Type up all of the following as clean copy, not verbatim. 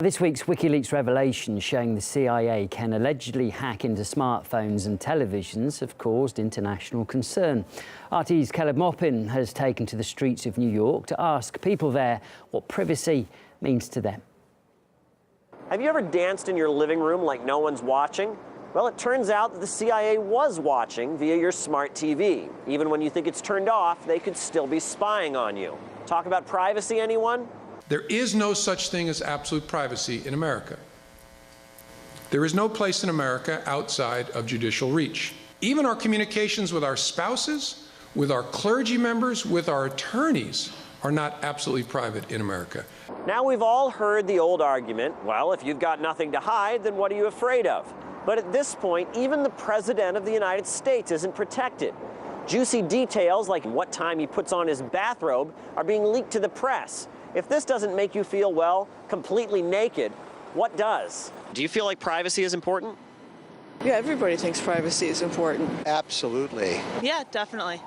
This week's WikiLeaks revelation showing the CIA can allegedly hack into smartphones and televisions have caused international concern. RT's Caleb Maupin has taken to the streets of New York to ask people there what privacy means to them. Have you ever danced in your living room like no one's watching? Well, it turns out that the CIA was watching via your smart TV. Even when you think it's turned off, they could still be spying on you. Talk about privacy, anyone? There is no such thing as absolute privacy in America. There is no place in America outside of judicial reach. Even our communications with our spouses, with our clergy members, with our attorneys are not absolutely private in America. Now we've all heard the old argument, well, if you've got nothing to hide, then what are you afraid of? But at this point, even the President of the United States isn't protected. Juicy details like what time he puts on his bathrobe are being leaked to the press. If this doesn't make you feel, well, completely naked, what does? Do you feel like privacy is important? Yeah, everybody thinks privacy is important. Absolutely. Yeah, definitely.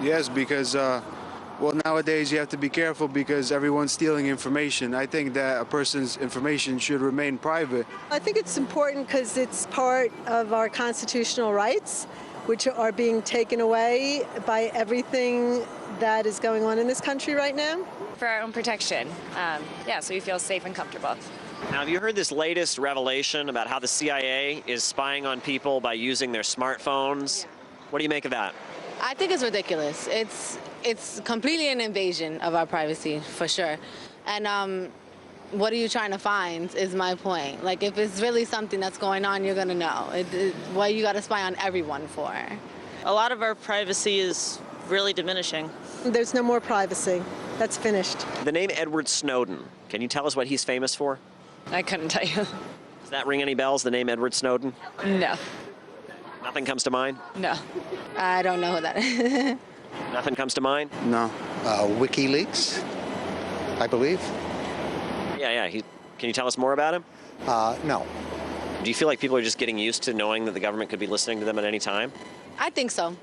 Yes, because, well, nowadays you have to be careful because everyone's stealing information. I think that a person's information should remain private. I think it's important because it's part of our constitutional rights, which are being taken away by everything that is going on in this country right now. For our own protection, yeah, so we feel safe and comfortable. Now, have you heard this latest revelation about how the CIA is spying on people by using their smartphones? What do you make of that? I think it's ridiculous. It's completely an invasion of our privacy, for sure. And what are you trying to find is my point. Like, if it's really something that's going on, you're gonna know. What you gotta spy on everyone for? A lot of our privacy is really diminishing. There's no more privacy. That's finished. The name Edward Snowden, can you tell us what he's famous for? I couldn't tell you. Does that ring any bells, the name Edward Snowden? No. Nothing comes to mind? No. I don't know who that is. Nothing comes to mind? No. WikiLeaks, I believe. Yeah. Can you tell us more about him? No. Do you feel like people are just getting used to knowing that the government could be listening to them at any time? I think so.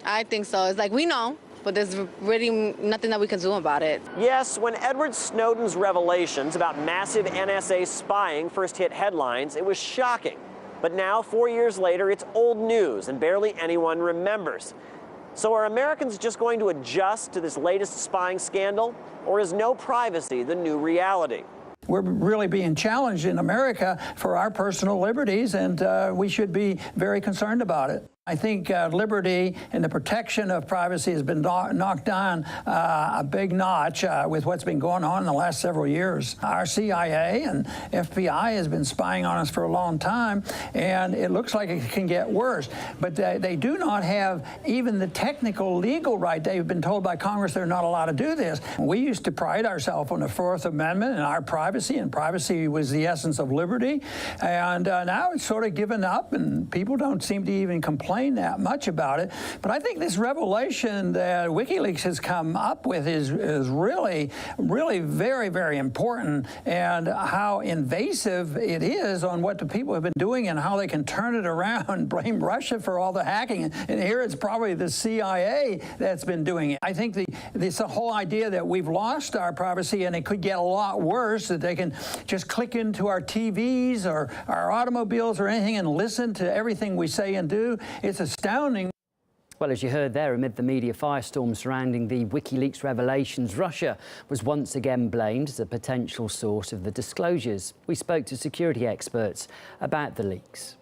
I think so. It's like, we know, but there's really nothing that we can do about it. Yes, when Edward Snowden's revelations about massive NSA spying first hit headlines, it was shocking. But now, 4 years later, it's old news and barely anyone remembers. So are Americans just going to adjust to this latest spying scandal? Or is no privacy the new reality? We're really being challenged in America for our personal liberties, and we should be very concerned about it. I think liberty and the protection of privacy has been knocked down a big notch with what's been going on in the last several years. Our CIA and FBI has been spying on us for a long time, and it looks like it can get worse. But they do not have even the technical legal right. They've been told by Congress they're not allowed to do this. We used to pride ourselves on the Fourth Amendment and our privacy, and privacy was the essence of liberty. And now it's sort of given up, and people don't seem to even complain that much about it. But I think this revelation that WikiLeaks has come up with is really very, very important, and how invasive it is on what the people have been doing and how they can turn it around and blame Russia for all the hacking. And here it's probably the CIA that's been doing it. I think this whole idea that we've lost our privacy and it could get a lot worse, that they can just click into our TVs or our automobiles or anything and listen to everything we say and do. It's astounding. Well, as you heard there, amid the media firestorm surrounding the WikiLeaks revelations, Russia was once again blamed as a potential source of the disclosures. We spoke to security experts about the leaks.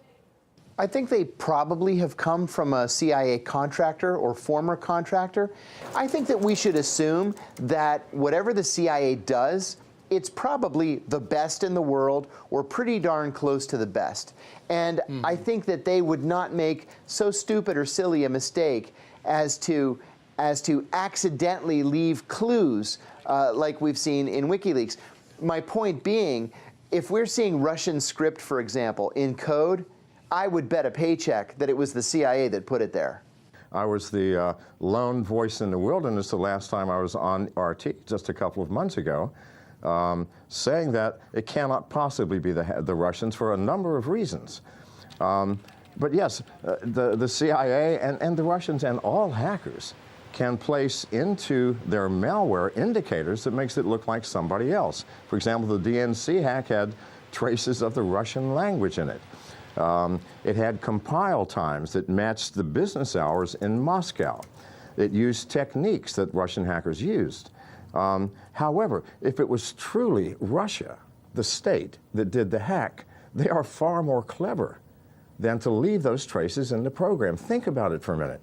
I think they probably have come from a CIA contractor or former contractor. I think that we should assume that whatever the CIA does, it's probably the best in the world or pretty darn close to the best. And I think that they would not make so stupid or silly a mistake as to accidentally leave clues like we've seen in WikiLeaks. My point being, if we're seeing Russian script, for example, in code, I would bet a paycheck that it was the CIA that put it there. I was the lone voice in the wilderness the last time I was on RT, just a couple of months ago. Saying that it cannot possibly be the Russians for a number of reasons. But yes, the CIA and the Russians and all hackers can place into their malware indicators that makes it look like somebody else. For example, the DNC hack had traces of the Russian language in it. It had compile times that matched the business hours in Moscow. It used techniques that Russian hackers used. However, if it was truly Russia, the state, that did the hack, they are far more clever than to leave those traces in the program. Think about it for a minute.